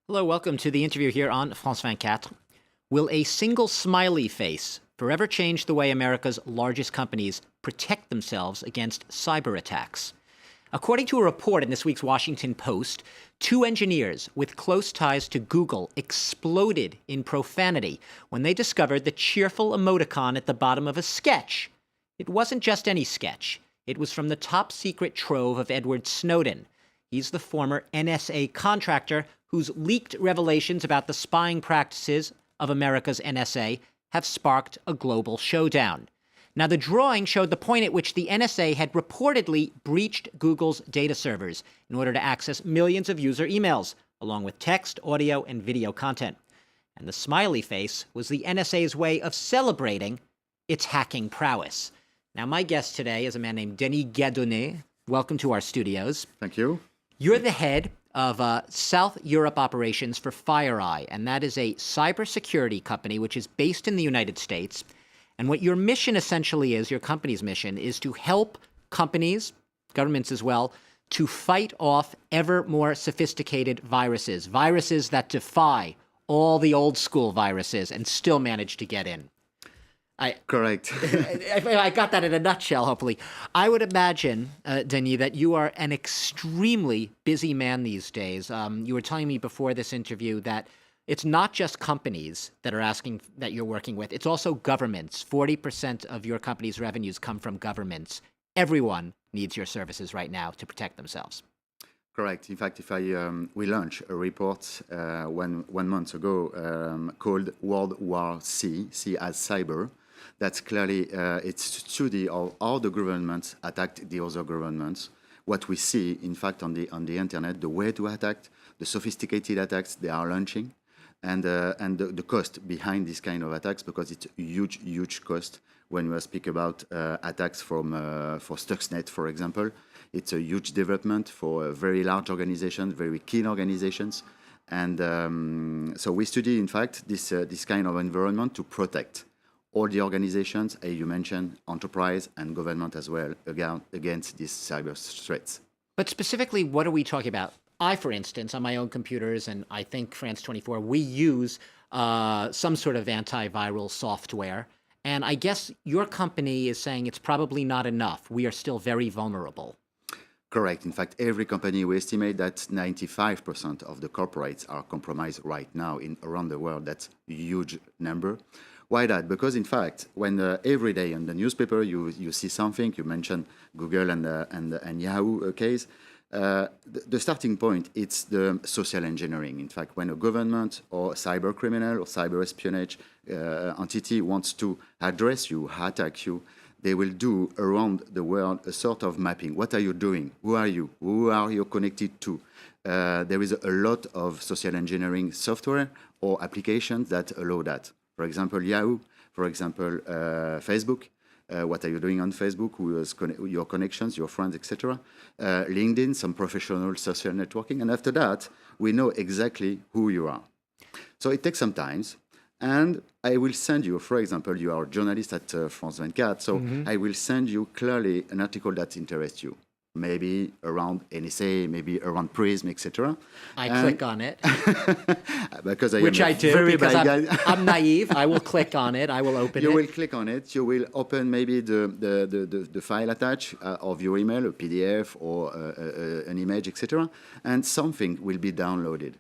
Hello, welcome to the interview here on France 24. Will a single smiley face forever change the way America's largest companies protect themselves against cyber attacks? According to a report in this week's Washington Post, 2 engineers with close ties to Google exploded in profanity when they discovered the cheerful emoticon at the bottom of a sketch. It wasn't just any sketch. It was from the top secret trove of Edward Snowden. He's the former NSA contractor whose leaked revelations about the spying practices of America's NSA have sparked a global showdown. Now, the drawing showed the point at which the NSA had reportedly breached Google's data servers in order to access millions of user emails, along with text, audio, and video content. And the smiley face was the NSA's way of celebrating its hacking prowess. Now, my guest today is a man named Denis Gadonnet. Welcome to our studios. Thank you. You're the head of South Europe operations for FireEye, and that is a cybersecurity company which is based in the United States. And what your mission essentially is, your company's mission, is to help companies, governments as well, to fight off ever more sophisticated viruses that defy all the old school viruses and still manage to get in. Correct. I got that in a nutshell, hopefully. I would imagine, Denis, that you are an extremely busy man these days. You were telling me before this interview that it's not just companies that are asking that you're working with. It's also governments. 40% of your company's revenues come from governments. Everyone needs your services right now to protect themselves. Correct. In fact, we launched a report 1 month ago called World War C as cyber. That's clearly, it's a study of how the governments attacked the other governments. What we see, in fact, on the internet, the way to attack, the sophisticated attacks they are launching, and the cost behind this kind of attacks, because it's a huge cost. When we speak about attacks for Stuxnet, for example, it's a huge development for a very large organizations, very keen organizations. And so we study, in fact, this kind of environment to protect all the organizations, you mentioned enterprise and government as well, against these cyber threats. But specifically, what are we talking about? I, for instance, on my own computers, and I think France 24, we use some sort of antiviral software. And I guess your company is saying it's probably not enough. We are still very vulnerable. Correct. In fact, every company, we estimate that 95% of the corporates are compromised right now around the world. That's a huge number. Why that? Because, in fact, when every day in the newspaper you see something, you mentioned Google and Yahoo case, the starting point, it's the social engineering. In fact, when a government or a cyber criminal or cyber espionage entity wants to address you, attack you, they will do around the world a sort of mapping. What are you doing? Who are you? Who are you connected to? There is a lot of social engineering software or applications that allow that. For example, Yahoo, for example, Facebook. What are you doing on Facebook? Your connections, your friends, etc. LinkedIn, some professional social networking. And after that, we know exactly who you are. So it takes some time. And I will send you, for example, you are a journalist at France 24, so I will send you clearly an article that interests you. Maybe around NSA, maybe around Prism, etc. I click on it. Because Which I do, because I'm naive. I will click on it. I will open it. You will click on it. You will open maybe the file attached of your email, a PDF or an image, etc. And something will be downloaded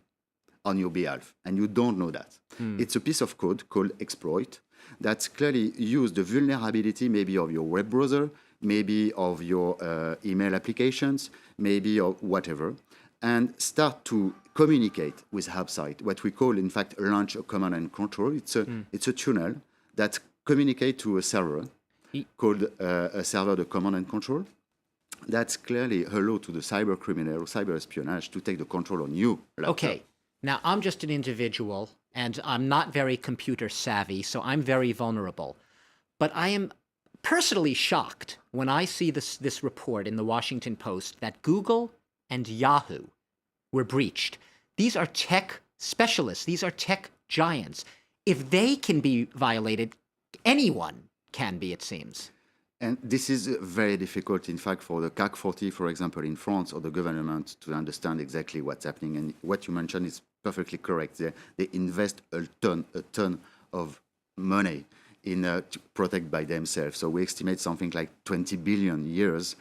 on your behalf. And you don't know that. It's a piece of code called exploit that clearly uses the vulnerability maybe of your web browser, maybe of your email applications, maybe of whatever, and start to communicate with website, what we call, in fact, launch a command and control. It's a tunnel that communicates to a server called a server, the command and control. That's clearly allow to the cyber criminal or cyber espionage to take the control on you. Okay. Now, I'm just an individual, and I'm not very computer savvy, so I'm very vulnerable. But I am personally shocked when I see this report in the Washington Post that Google and Yahoo were breached. These are tech specialists. These are tech giants. If they can be violated, anyone can be, it seems. And this is very difficult, in fact, for the CAC 40, for example, in France, or the government to understand exactly what's happening. And what you mentioned is perfectly correct. They invest a ton of money in to protect by themselves. So we estimate something like 20 billion years,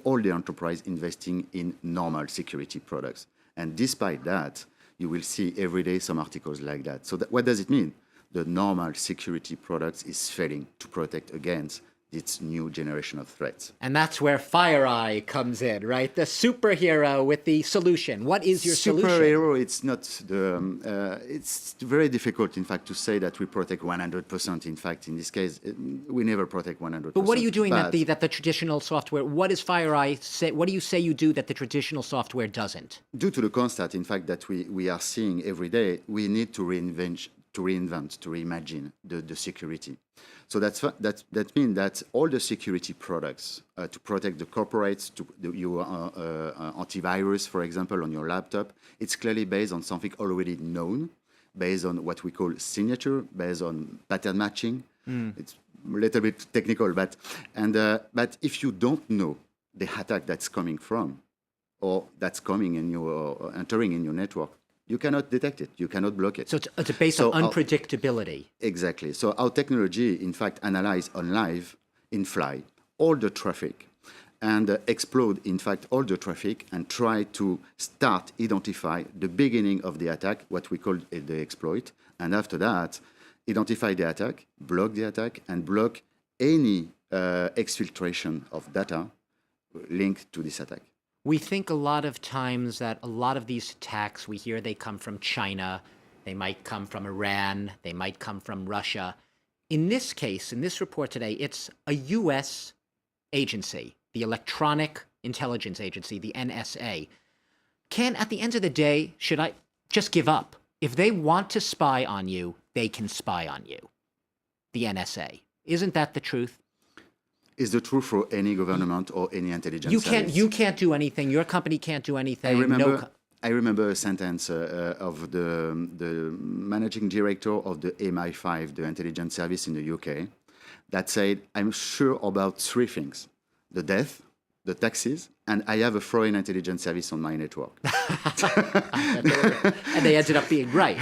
all the enterprise investing in normal security products. And despite that, you will see every day some articles like that. So what does it mean? The normal security products is failing to protect against its new generation of threats. And that's where FireEye comes in, right? The superhero with the solution. What is your solution? Superhero, it's not the. It's very difficult, in fact, to say that we protect 100%. In fact, in this case, we never protect 100%. But what are you doing that the traditional software? What does FireEye say? What do you say you do that the traditional software doesn't? Due to the constant, in fact, that we are seeing every day, we need to reinvent, to reimagine the security. So that means that all the security products to protect the corporates, your antivirus, for example, on your laptop, it's clearly based on something already known, based on what we call signature, based on pattern matching. It's a little bit technical, but if you don't know the attack that's coming from, or that's coming in your entering in your network, you cannot detect it. You cannot block it. So it's based on unpredictability. Exactly. So our technology, in fact, analyze on live, in fly, all the traffic and explode, in fact, all the traffic and try to identify the beginning of the attack, what we call the exploit. And after that, identify the attack, block the attack, and block any exfiltration of data linked to this attack. We think a lot of times that a lot of these attacks we hear, they come from China, they might come from Iran, they might come from Russia. In this case, in this report today, it's a U.S. agency, the Electronic Intelligence Agency, the NSA. At the end of the day, should I just give up? If they want to spy on you, they can spy on you. The NSA. Isn't that the truth? Is the truth for any government or any intelligence service. You can't do anything. Your company can't do anything. I remember a sentence of the managing director of the MI5, the intelligence service in the UK, that said, I'm sure about three things: the death, the taxes, and I have a foreign intelligence service on my network. And they ended up being right.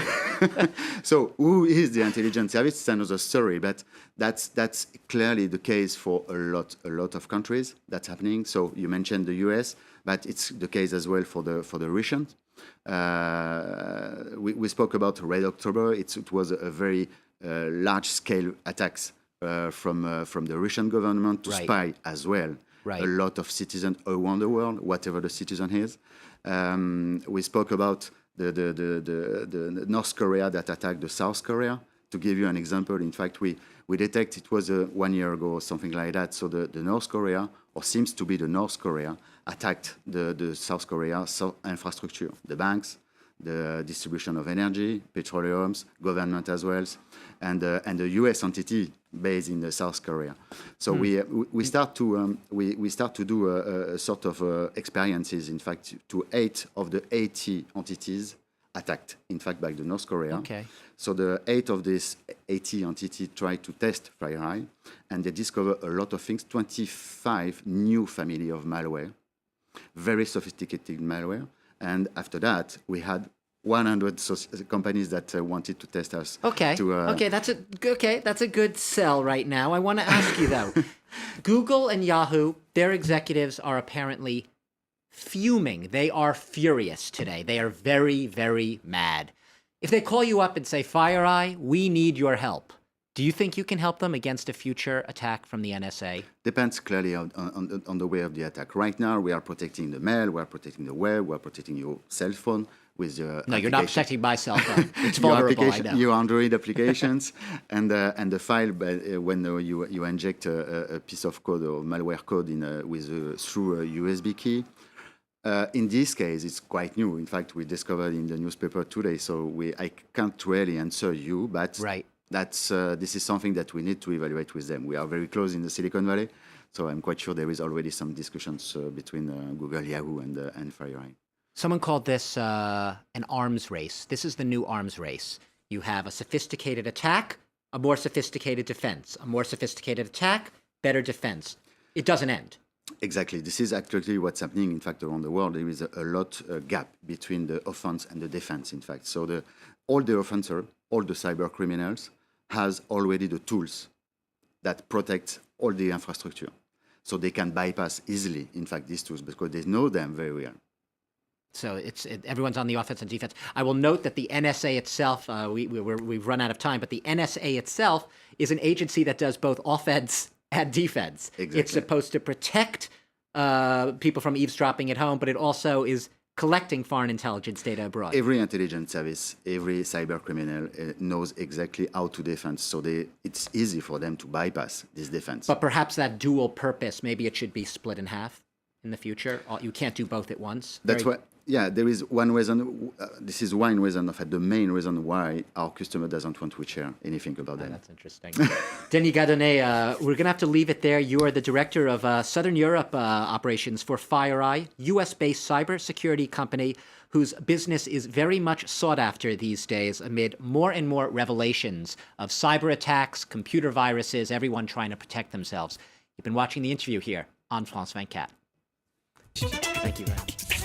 So who is the intelligence service? It's another story, but that's clearly the case for a lot of countries. That's happening. So you mentioned the US, but it's the case as well for the Russians. We spoke about Red October. It was a very large-scale attacks from the Russian government to spy as well. Right. A lot of citizens around the world, whatever the citizen is. We spoke about the North Korea that attacked the South Korea. To give you an example, in fact, we detect it was 1 year ago or something like that. So the North Korea, or seems to be the North Korea, attacked the South Korea infrastructure, the banks, the distribution of energy, petroleums, government as well, and the U.S. entity based in the South Korea. So we start to do a sort of experiences. In fact, to 8 of the 80 entities attacked, in fact, by the North Korea. Okay. So the 8 of these 80 entities tried to test FireEye, and they discovered a lot of things. 25 new family of malware, very sophisticated malware. And after that, we had 100 companies that wanted to test us. Okay. That's a good sell right now. I want to ask you though, Google and Yahoo, their executives are apparently fuming. They are furious today. They are very, very mad. If they call you up and say, FireEye, we need your help, do you think you can help them against a future attack from the NSA? Depends clearly on the way of the attack. Right now, we are protecting the mail, we are protecting the web, we are protecting your cell phone with your No, you're not protecting my cell phone. It's vulnerable, I know. Your Android applications and the file, when you inject a piece of code or malware code through a USB key. In this case, it's quite new. In fact, we discovered in the newspaper today, so I can't really answer you, but right. This is something that we need to evaluate with them. We are very close in the Silicon Valley, so I'm quite sure there is already some discussions between Google, Yahoo, and FireEye. Someone called this an arms race. This is the new arms race. You have a sophisticated attack, a more sophisticated defense. A more sophisticated attack, better defense. It doesn't end. Exactly. This is actually what's happening, in fact, around the world. There is a lot gap between the offense and the defense, in fact. So all the offender, all the cyber criminals has already the tools that protect all the infrastructure. So they can bypass easily, in fact, these tools because they know them very well. So everyone's on the offense and defense. I will note that the NSA itself, we've run out of time, but the NSA itself is an agency that does both offense and defense. Exactly. It's supposed to protect people from eavesdropping at home, but it also is collecting foreign intelligence data abroad. Every intelligence service, every cyber criminal knows exactly how to defend. So it's easy for them to bypass this defense. But perhaps that dual purpose, maybe it should be split in half in the future. You can't do both at once. That's why. Yeah, there is one reason. This is one reason, of the main reason why our customer doesn't want to share anything about that. That's interesting. Denis Gadonnet, we're going to have to leave it there. You are the director of Southern Europe operations for FireEye, US-based cybersecurity company whose business is very much sought after these days amid more and more revelations of cyber attacks, computer viruses, everyone trying to protect themselves. You've been watching the interview here on France 24. Thank you very much.